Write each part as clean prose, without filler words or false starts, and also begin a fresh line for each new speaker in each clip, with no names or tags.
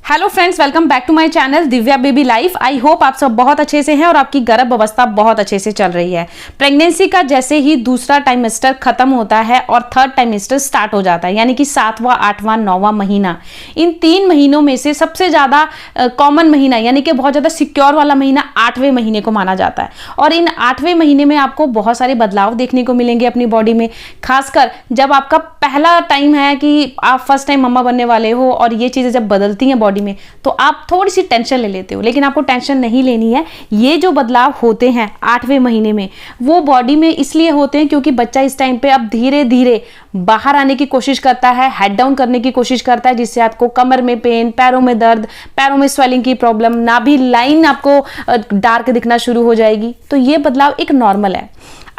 Hello friends, welcome back to my channel Divya baby life. I hope आप सब बहुत अच्छे से हैं और आपकी गर्भ अवस्था बहुत अच्छे से चल रही है। प्रेगनेंसी का जैसे ही दूसरा टाइमेस्टर खत्म होता है और थर्ड टाइमेस्टर स्टार्ट हो जाता है, यानी कि 7वां, 8वां, 9वां महीना, इन 3 महीनों में से सबसे ज़्यादा कॉमन महीना यानी कि बहुत ज़्यादा सिक्योर वाला महीना 8वें महीने को माना जाता है। और इन 8वें महीने में आपको बहुत सारे बदलाव देखने को मिलेंगे अपनी बॉडी में, खासकर जब आपका पहला टाइम है कि आप फर्स्ट टाइम मम्मा बनने वाले हो और ये चीज़ें जब बदलती हैं बॉडी में, तो आप थोड़ी सी टेंशन ले लेते हो। लेकिन आपको टेंशन नहीं लेनी है। ये जो बदलाव होते हैं 8वें महीने में, वो बॉडी में इसलिए होते हैं क्योंकि बच्चा इस टाइम पे अब धीरे धीरे बाहर आने की कोशिश करता है, हेड डाउन करने की कोशिश करता है, जिससे आपको कमर में पेन, पैरों में दर्द, पैरों में स्वेलिंग की प्रॉब्लम, नाभि लाइन आपको डार्क दिखना शुरू हो जाएगी। तो ये बदलाव एक नॉर्मल है।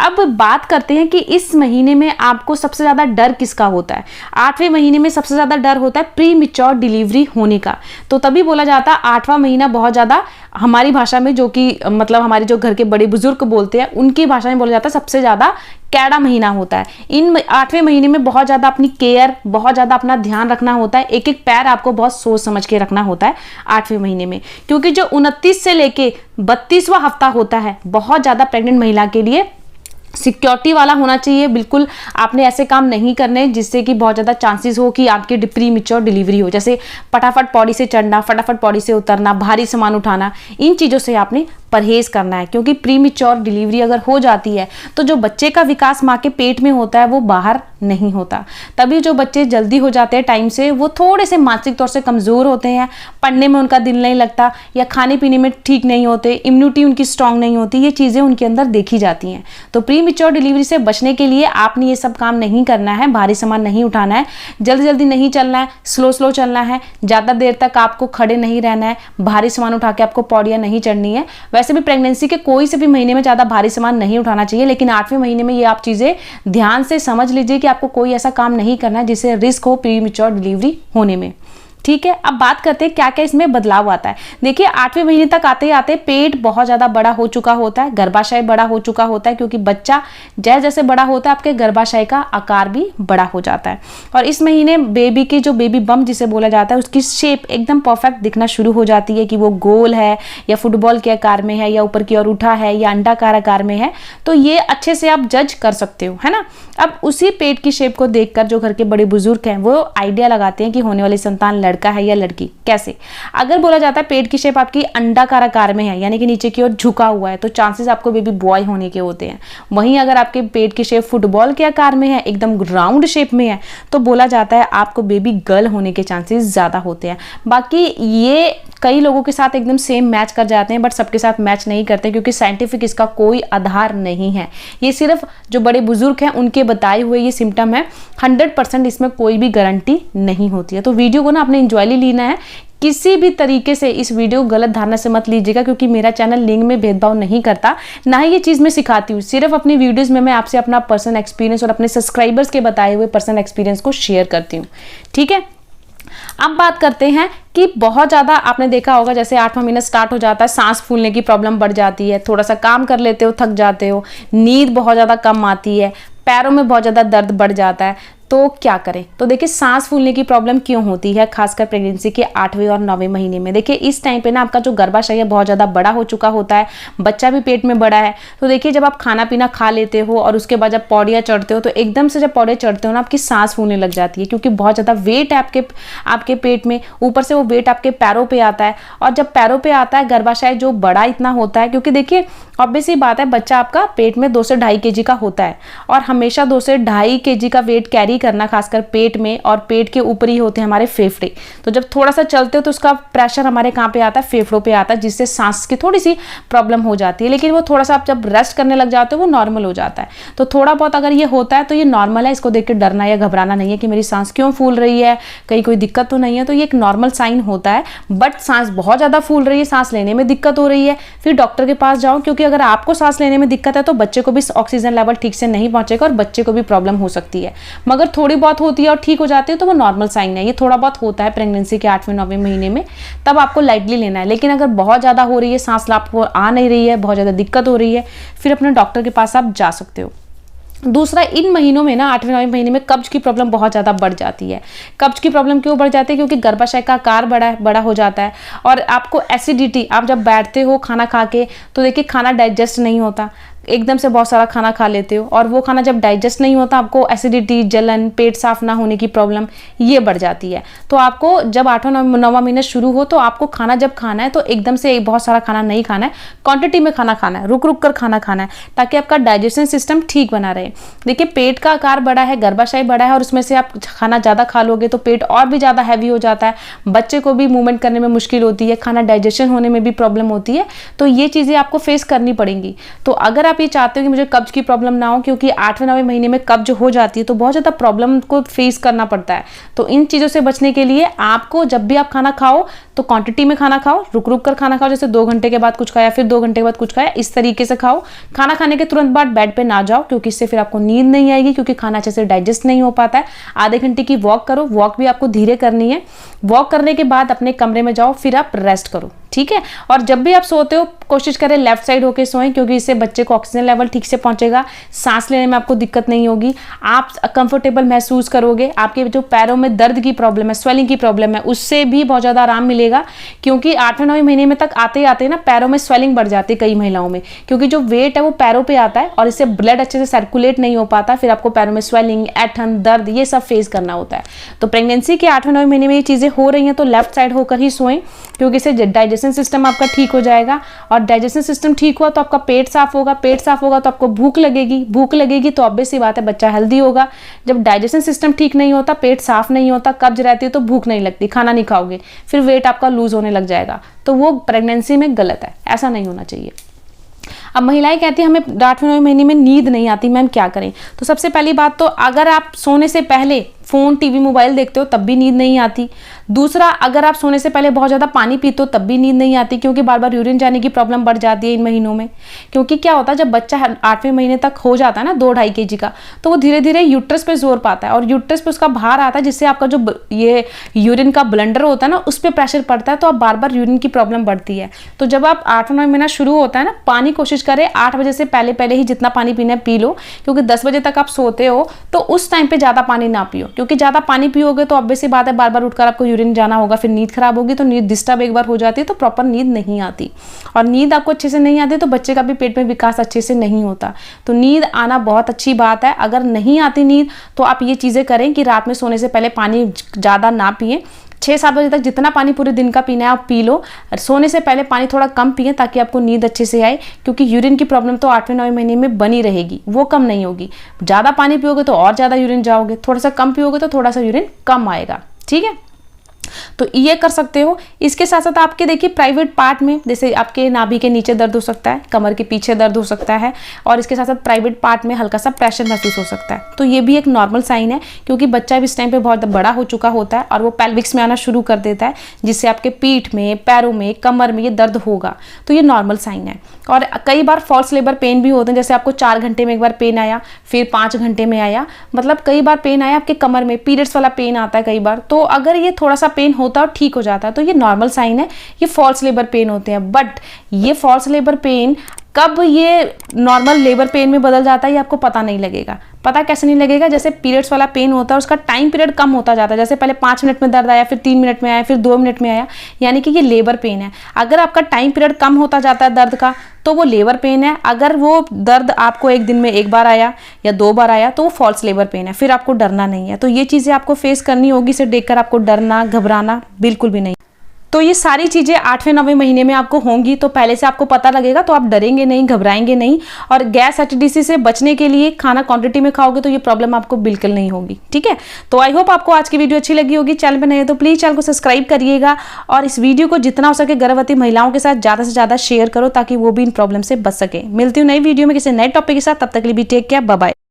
अब बात करते हैं कि इस महीने में आपको सबसे ज़्यादा डर किसका होता है। 8वें महीने में सबसे ज़्यादा डर होता है प्री मैच्योर डिलीवरी होने का। तो तभी बोला जाता है 8वां महीना बहुत ज़्यादा, हमारी भाषा में, जो कि मतलब हमारे जो घर के बड़े बुजुर्ग बोलते हैं, उनकी भाषा में बोला जाता है सबसे ज़्यादा कैड़ा महीना होता है। इन 8वें महीने में बहुत ज़्यादा अपनी केयर, बहुत ज़्यादा अपना ध्यान रखना होता है। एक एक पैर आपको बहुत सोच समझ के रखना होता है 8वें महीने में, क्योंकि जो 29 से लेके 32वां हफ्ता होता है, बहुत ज़्यादा प्रेग्नेंट महिला के लिए सिक्योरिटी वाला होना चाहिए। बिल्कुल आपने ऐसे काम नहीं करने जिससे कि बहुत ज़्यादा चांसेस हो कि आपकी प्री मैच्योर डिलीवरी हो, जैसे फटाफट पौड़ी से चढ़ना, फटाफट पौड़ी से उतरना, भारी सामान उठाना। इन चीज़ों से आपने परहेज करना है, क्योंकि प्री मैच्योर डिलीवरी अगर हो जाती है तो जो बच्चे का विकास माँ के पेट में होता है वो बाहर नहीं होता। तभी जो बच्चे जल्दी हो जाते हैं टाइम से, वो थोड़े से मानसिक तौर से कमज़ोर होते हैं, पढ़ने में उनका दिल नहीं लगता, या खाने पीने में ठीक नहीं होते, इम्यूनिटी उनकी स्ट्रांग नहीं होती। ये चीज़ें उनके अंदर देखी जाती हैं। तो प्री मैच्योर डिलीवरी से बचने के लिए आपने ये सब काम नहीं करना है। भारी सामान नहीं उठाना है, जल्दी जल्दी नहीं चलना है, स्लो स्लो चलना है, ज़्यादा देर तक आपको खड़े नहीं रहना है, भारी सामान उठा के आपको पौड़ियाँ नहीं चढ़नी है। वैसे भी प्रेगनेंसी के कोई से भी महीने में ज़्यादा भारी सामान नहीं उठाना चाहिए, लेकिन 8वें महीने में ये आप चीज़ें ध्यान से समझ लीजिए कि आपको कोई ऐसा काम नहीं करना है जिससे रिस्क हो प्री मैच्योर डिलीवरी होने में। ठीक है, अब बात करते हैं क्या क्या इसमें बदलाव आता है। देखिए 8वें महीने तक आते आते पेट बहुत ज़्यादा बड़ा हो चुका होता है, गर्भाशय बड़ा हो चुका होता है, क्योंकि बच्चा जैसे जैसे बड़ा होता है आपके गर्भाशय का आकार भी बड़ा हो जाता है। और इस महीने बेबी की जो बेबी बम जिसे बोला जाता है, उसकी शेप एकदम परफेक्ट दिखना शुरू हो जाती है कि वो गोल है या फुटबॉल के आकार में है या ऊपर की ओर उठा है या अंडाकार आकार में है। तो ये अच्छे से आप जज कर सकते हो, है ना। अब उसी पेट की शेप को देखकर जो घर के बड़े बुजुर्ग हैं वो आइडिया लगाते हैं कि होने वाली संतान लड़का है या लड़की। कैसे? अगर बोला जाता है पेट की शेप आपकी अंडाकार आकार में है, यानी कि नीचे की ओर झुका हुआ है, तो चांसेस आपको बेबी बॉय होने के होते हैं। वहीं अगर आपके पेट की शेप फुटबॉल के आकार में है, एकदम राउंड शेप में है, तो बोला जाता है आपको बेबी गर्ल होने के चांसेस ज्यादा होते हैं। बाकी ये कई लोगों के साथ एकदम सेम मैच कर जाते हैं, बट सबके साथ मैच नहीं करते, क्योंकि साइंटिफिक इसका कोई आधार नहीं है। ये सिर्फ जो बड़े बुजुर्ग हैं उनके बताए हुए ये सिम्टम है। 100% इसमें कोई भी गारंटी नहीं होती है। तो वीडियो को ना आपने इंजॉयली लेना है। किसी भी तरीके से इस वीडियो को गलत धारणा से मत लीजिएगा, क्योंकि मेरा चैनल लिंग में भेदभाव नहीं करता, ना ही ये चीज़ मैं सिखाती हूँ। सिर्फ अपनी वीडियोस में मैं आपसे अपना पर्सनल एक्सपीरियंस और अपने सब्सक्राइबर्स के बताए हुए पर्सनल एक्सपीरियंस को शेयर करती हूँ। ठीक है, अब बात करते हैं कि बहुत ज़्यादा आपने देखा होगा, जैसे 8वां महीना स्टार्ट हो जाता है, सांस फूलने की प्रॉब्लम बढ़ जाती है, थोड़ा सा काम कर लेते हो थक जाते हो, नींद बहुत ज़्यादा कम आती है, पैरों में बहुत ज़्यादा दर्द बढ़ जाता है। तो क्या करें? तो देखिए सांस फूलने की प्रॉब्लम क्यों होती है, खासकर प्रेगनेंसी के 8वें और 9वें महीने में। देखिए इस टाइम पे ना आपका जो गर्भाशय है बहुत ज़्यादा बड़ा हो चुका होता है, बच्चा भी पेट में बड़ा है। तो देखिए जब आप खाना पीना खा लेते हो और उसके बाद जब पौड़ियाँ चढ़ते हो, तो एकदम से जब पौड़ियाँ चढ़ते हो ना आपकी सांस फूलने लग जाती है, क्योंकि बहुत ज़्यादा वेट है आपके पेट में। ऊपर से वो वेट आपके पैरों पर आता है, और जब पैरों पर आता है गर्भाशय जो बड़ा इतना होता है, क्योंकि देखिए ऑब्वियस ही बात है, बच्चा आपका पेट में 2 से 2.5 kg का होता है, और हमेशा 2 से 2.5 kg का वेट कैरी करना, खासकर पेट में, और पेट के ऊपर ही होते हैं हमारे फेफड़े। तो जब थोड़ा सा चलते हो तो उसका प्रेशर हमारे कहाँ पे आता है, फेफड़ों पे आता है, जिससे सांस की थोड़ी सी प्रॉब्लम हो जाती है। लेकिन वो थोड़ा सा आप जब रेस्ट करने लग जाते हो वो नॉर्मल हो जाता है। तो थोड़ा बहुत अगर ये होता है तो ये नॉर्मल है, इसको देख के डरना या घबराना नहीं है कि मेरी सांस क्यों फूल रही है, कहीं कोई दिक्कत तो नहीं है। तो ये एक नॉर्मल साइन होता है। बट सांस बहुत ज़्यादा फूल रही है, सांस लेने में दिक्कत हो रही है, फिर डॉक्टर के पास जाओ, क्योंकि अगर आपको सांस लेने में दिक्कत है तो बच्चे को भी ऑक्सीजन लेवल ठीक से नहीं पहुंचेगा और बच्चे को भी प्रॉब्लम हो सकती है। मगर थोड़ी बहुत होती है और ठीक हो जाती है तो वो नॉर्मल साइन है। ये थोड़ा बहुत होता है प्रेगनेंसी के 8वें 9वें महीने में, तब आपको लाइटली लेना है। लेकिन अगर बहुत ज़्यादा हो रही है, सांस आपको आ नहीं रही है, बहुत ज़्यादा दिक्कत हो रही है, फिर अपने डॉक्टर के पास आप जा सकते हो। दूसरा, इन महीनों में ना 8वें 9वें महीने में कब्ज की प्रॉब्लम बहुत ज़्यादा बढ़ जाती है। कब्ज की प्रॉब्लम क्यों बढ़ जाती है? क्योंकि गर्भाशय का आकार बड़ा हो जाता है और आपको एसिडिटी, आप जब बैठते हो खाना खा के तो देखिए खाना डाइजेस्ट नहीं होता, एकदम से बहुत सारा खाना खा लेते हो और वो खाना जब डाइजेस्ट नहीं होता आपको एसिडिटी, जलन, पेट साफ ना होने की प्रॉब्लम ये बढ़ जाती है। तो आपको जब 8वां 9वां महीना शुरू हो तो आपको खाना जब खाना है तो एकदम से बहुत सारा खाना नहीं खाना है, क्वांटिटी में खाना खाना है, रुक रुक कर खाना खाना है ताकि आपका डाइजेशन सिस्टम ठीक बना रहे। देखिए पेट का आकार बड़ा है, गर्भाशय बड़ा है और उसमें से आप खाना ज़्यादा खा लोगे तो पेट और भी ज़्यादा हैवी हो जाता है, बच्चे को भी मूवमेंट करने में मुश्किल होती है, खाना डाइजेशन होने में भी प्रॉब्लम होती है। तो ये चीज़ें आपको फेस करनी पड़ेंगी। तो अगर आप ये चाहते हो कि मुझे कब्ज की प्रॉब्लम ना हो, क्योंकि 8वें 9वें महीने में कब्ज हो जाती है तो बहुत ज़्यादा प्रॉब्लम को फेस करना पड़ता है। तो इन चीज़ों से बचने के लिए आपको जब भी आप खाना खाओ तो क्वांटिटी में खाना खाओ, रुक रुक कर खाना खाओ, जैसे 2 घंटे के बाद कुछ खाया, फिर 2 घंटे के बाद कुछ खाया, इस तरीके से खाओ। खाना खाने के तुरंत बाद बेड पे ना जाओ क्योंकि इससे फिर आपको नींद नहीं आएगी, क्योंकि खाना अच्छे से डाइजेस्ट नहीं हो पाता है। आधे घंटे की वॉक करो, वॉक भी आपको धीरे करनी है। वॉक करने के बाद अपने कमरे में जाओ, फिर आप रेस्ट करो, ठीक है। और जब भी आप सोते हो कोशिश करें लेफ्ट साइड होकर सोएं, क्योंकि इससे बच्चे को ऑक्सीजन लेवल ठीक से पहुंचेगा, सांस लेने में आपको दिक्कत नहीं होगी, आप कंफर्टेबल महसूस करोगे। आपके जो पैरों में दर्द की प्रॉब्लम है, स्वेलिंग की प्रॉब्लम है, उससे भी बहुत ज़्यादा आराम मिलेगा। क्योंकि 8वें 9वें महीने में तक आते आते ना पैरों में स्वेलिंग बढ़ जाती है कई महिलाओं में, क्योंकि जो वेट है वो पैरों पर आता है और इससे ब्लड अच्छे से सर्कुलेट नहीं हो पाता, फिर आपको पैरों में स्वेलिंग, ऐठन, दर्द ये सब फेस करना होता है। तो प्रेगनेंसी के 8वें 9वें महीने में ये चीज़ें हो रही हैं तो लेफ्ट साइड होकर ही सोएं, क्योंकि इससे डाइजेशन सिस्टम आपका ठीक हो जाएगा और डाइजेशन सिस्टम ठीक हुआ तो आपका पेट साफ होगा, पेट साफ होगा तो आपको भूख लगेगी, भूख लगेगी तो ऑब्वियस सी बात है बच्चा हेल्दी होगा। जब डाइजेशन सिस्टम ठीक नहीं होता, पेट साफ नहीं होता, कब्ज रहती है तो भूख नहीं लगती, खाना नहीं खाओगे, फिर वेट आपका लूज होने लग जाएगा। तो वो प्रेगनेंसी में गलत है, ऐसा नहीं होना चाहिए। अब महिलाएं कहती हैं हमें 8वें 9वें महीने में नींद नहीं आती, मैम क्या करें? तो सबसे पहली बात तो अगर आप सोने से पहले फ़ोन, टीवी, मोबाइल देखते हो तब भी नींद नहीं आती। दूसरा, अगर आप सोने से पहले बहुत ज़्यादा पानी पीते हो तब भी नींद नहीं आती, क्योंकि बार बार यूरिन जाने की प्रॉब्लम बढ़ जाती है इन महीनों में। क्योंकि क्या होता है जब बच्चा 8वें महीने तक हो जाता है ना 2-2.5 kg का, तो वो धीरे धीरे यूट्रस पे जोर पाता है और यूट्रस पे उसका भार आता है, जिससे आपका जो ये यूरिन का ब्लंडर होता है ना उस पर प्रेशर पड़ता है, तो आप बार बार यूरिन की प्रॉब्लम बढ़ती है। तो जब आप 8वां 9वां महीना शुरू होता है ना, पानी कोशिश करें 8 बजे से पहले पहले ही जितना पानी पीना है पी लो, क्योंकि 10 बजे तक आप सोते हो तो उस टाइम पे ज़्यादा पानी ना पियो, क्योंकि ज़्यादा पानी पियोगे तो ऑब्वियस सी बात है बार बार उठकर आपको यूरिन जाना होगा, फिर नींद खराब होगी, तो नींद डिस्टर्ब एक बार हो जाती है तो प्रॉपर नींद नहीं आती, और नींद आपको अच्छे से नहीं आती तो बच्चे का भी पेट में विकास अच्छे से नहीं होता। तो नींद आना बहुत अच्छी बात है। अगर नहीं आती नींद तो आप ये चीज़ें करें कि रात में सोने से पहले पानी ज़्यादा ना पिएं, 6-7 बजे तक जितना पानी पूरे दिन का पीना है आप पी लो। सोने से पहले पानी थोड़ा कम पिए ताकि आपको नींद अच्छे से आए, क्योंकि यूरिन की प्रॉब्लम तो 8वें 9वें महीने में बनी रहेगी, वो कम नहीं होगी। ज़्यादा पानी पियोगे तो और ज़्यादा यूरिन जाओगे, थोड़ा सा कम पियोगे तो थोड़ा सा यूरिन कम आएगा, ठीक है। तो ये कर सकते हो। इसके साथ साथ आपके देखिए प्राइवेट पार्ट में, जैसे आपके नाभि के नीचे दर्द हो सकता है, कमर के पीछे दर्द हो सकता है, और इसके साथ साथ प्राइवेट पार्ट में हल्का सा प्रेशर महसूस हो सकता है। तो ये भी एक नॉर्मल साइन है, क्योंकि बच्चा इस टाइम पे बहुत बड़ा हो चुका होता है और वो पेल्विक्स में आना शुरू कर देता है, जिससे आपके पीठ में, पैरों में, कमर में ये दर्द होगा। तो ये नॉर्मल साइन है। और कई बार फॉल्स लेबर पेन भी होते हैं, जैसे आपको 4 घंटे में एक बार पेन आया, फिर 5 घंटे में आया, मतलब कई बार पेन आया आपके कमर में, पीरियड्स वाला पेन आता है कई बार। तो अगर ये थोड़ा सा पेन होता है और ठीक हो जाता है तो ये नॉर्मल साइन है, ये फॉल्स लेबर पेन होते हैं। बट ये फॉल्स लेबर पेन कब ये नॉर्मल लेबर पेन में बदल जाता है ये आपको पता नहीं लगेगा। पता कैसे नहीं लगेगा? जैसे पीरियड्स वाला पेन होता है उसका टाइम पीरियड कम होता जाता है, जैसे पहले 5 मिनट में दर्द आया, फिर 3 मिनट में आया, फिर 2 मिनट में आया, यानी कि ये लेबर पेन है। अगर आपका टाइम पीरियड कम होता जाता है दर्द का तो वो लेबर पेन है। अगर वो दर्द आपको एक दिन में 1 बार आया या 2 बार आया तो वो फॉल्स लेबर पेन है, फिर आपको डरना नहीं है। तो ये चीज़ें आपको फेस करनी होगी, इसे देखकर आपको डरना, घबराना बिल्कुल भी नहीं। तो ये सारी चीज़ें 8वें 9वें महीने में आपको होंगी, तो पहले से आपको पता लगेगा, तो आप डरेंगे नहीं, घबराएंगे नहीं। और गैस एसिडिटी से बचने के लिए खाना क्वांटिटी में खाओगे तो ये प्रॉब्लम आपको बिल्कुल नहीं होगी, ठीक है। तो आई होप आपको आज की वीडियो अच्छी लगी होगी। चैनल पे नए तो प्लीज़ चैनल को सब्सक्राइब करिएगा और इस वीडियो को जितना हो सके गर्भवती महिलाओं के साथ ज़्यादा से ज़्यादा शेयर करो ताकि वो भी इन प्रॉब्लम से बच सके। मिलती हूँ नई वीडियो में किसी नए टॉपिक के साथ, तब तक के लिए भी टेक केयर, बाय बाय।